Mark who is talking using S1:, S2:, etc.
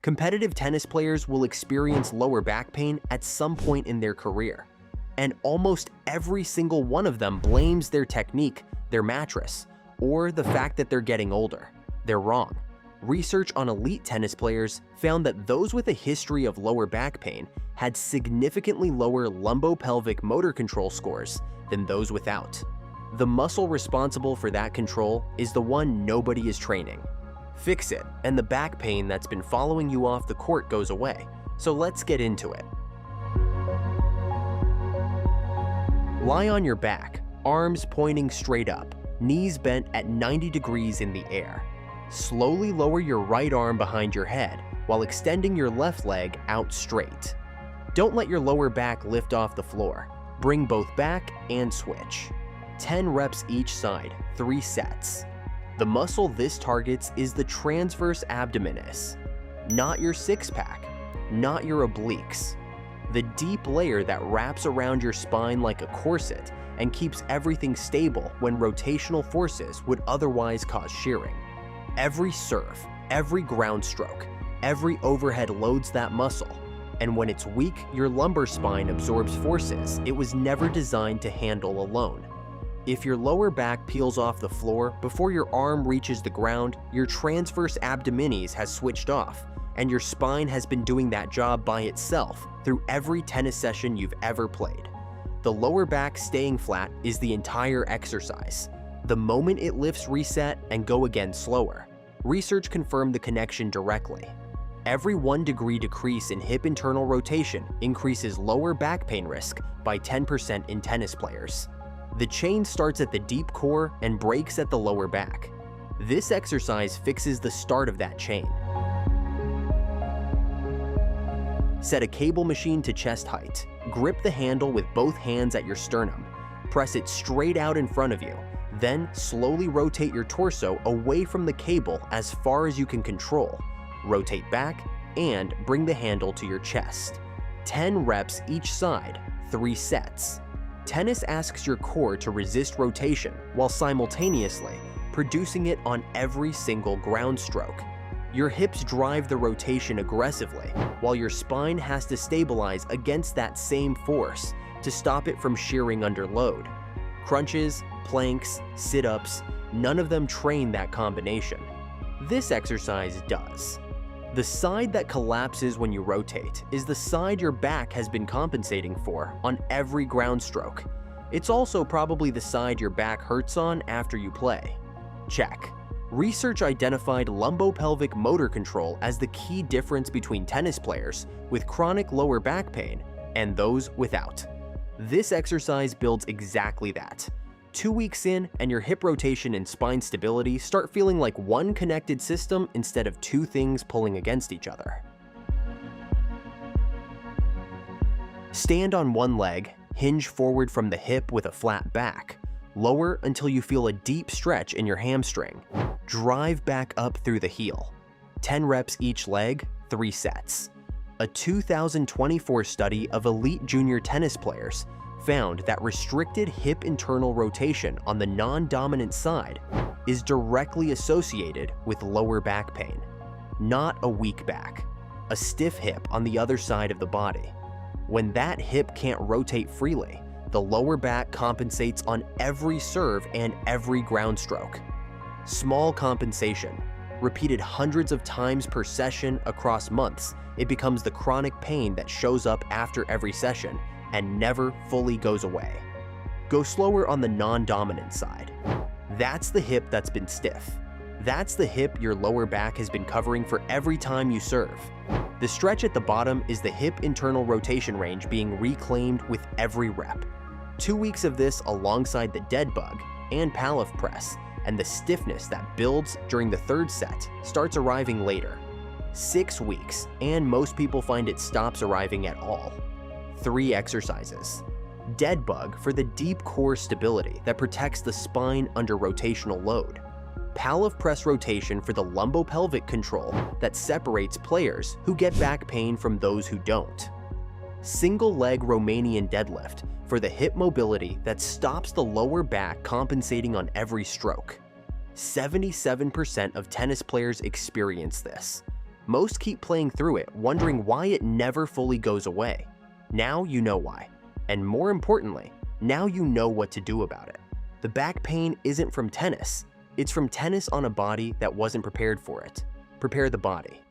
S1: Competitive tennis players will experience lower back pain at some point in their career, and almost every single one of them blames their technique, their mattress, or the fact that they're getting older. They're wrong. Research on elite tennis players found that those with a history of lower back pain had significantly lower lumbopelvic motor control scores than those without. The muscle responsible for that control is the one nobody is training. Fix it, and the back pain that's been following you off the court goes away. So let's get into it. Lie on your back, arms pointing straight up, knees bent at 90 degrees in the air. Slowly lower your right arm behind your head while extending your left leg out straight. Don't let your lower back lift off the floor. Bring both back and switch. 10 reps each side, 3 sets. The muscle this targets is the transverse abdominis, not your six-pack, not your obliques. The deep layer that wraps around your spine like a corset and keeps everything stable when rotational forces would otherwise cause shearing. Every serve, every ground stroke, every overhead loads that muscle, and when it's weak, your lumbar spine absorbs forces it was never designed to handle alone. If your lower back peels off the floor before your arm reaches the ground, your transverse abdominis has switched off, and your spine has been doing that job by itself through every tennis session you've ever played. The lower back staying flat is the entire exercise. The moment it lifts, reset and go again slower. Research confirmed the connection directly. Every 1 degree decrease in hip internal rotation increases lower back pain risk by 10% in tennis players. The chain starts at the deep core and breaks at the lower back. This exercise fixes the start of that chain. Set a cable machine to chest height. Grip the handle with both hands at your sternum. Press it straight out in front of you. Then slowly rotate your torso away from the cable as far as you can control. Rotate back and bring the handle to your chest. 10 reps each side, 3 sets. Tennis asks your core to resist rotation while simultaneously producing it on every single ground stroke. Your hips drive the rotation aggressively, while your spine has to stabilize against that same force to stop it from shearing under load. Crunches, planks, sit-ups, none of them train that combination. This exercise does. The side that collapses when you rotate is the side your back has been compensating for on every ground stroke. It's also probably the side your back hurts on after you play. Check. Research identified lumbopelvic motor control as the key difference between tennis players with chronic lower back pain and those without. This exercise builds exactly that. 2 weeks in, and your hip rotation and spine stability start feeling like one connected system instead of 2 things pulling against each other. Stand on one leg, hinge forward from the hip with a flat back. Lower until you feel a deep stretch in your hamstring. Drive back up through the heel. 10 reps each leg, 3 sets. A 2024 study of elite junior tennis players found that restricted hip internal rotation on the non-dominant side is directly associated with lower back pain, not a weak back, a stiff hip on the other side of the body. When that hip can't rotate freely, the lower back compensates on every serve and every ground stroke. Small compensation, repeated hundreds of times per session across months, it becomes the chronic pain that shows up after every session and never fully goes away. Go slower on the non-dominant side. That's the hip that's been stiff. That's the hip your lower back has been covering for every time you serve. The stretch at the bottom is the hip internal rotation range being reclaimed with every rep. 2 weeks of this alongside the dead bug and Pallof press, and the stiffness that builds during the 3rd set starts arriving later. 6 weeks, and most people find it stops arriving at all. 3 exercises. Dead bug for the deep core stability that protects the spine under rotational load. Pallof Press Rotation for the lumbopelvic control that separates players who get back pain from those who don't. Single Leg Romanian Deadlift for the hip mobility that stops the lower back compensating on every stroke. 77% of tennis players experience this. Most keep playing through it, wondering why it never fully goes away. Now you know why. And more importantly, now you know what to do about it. The back pain isn't from tennis. It's from tennis on a body that wasn't prepared for it. Prepare the body.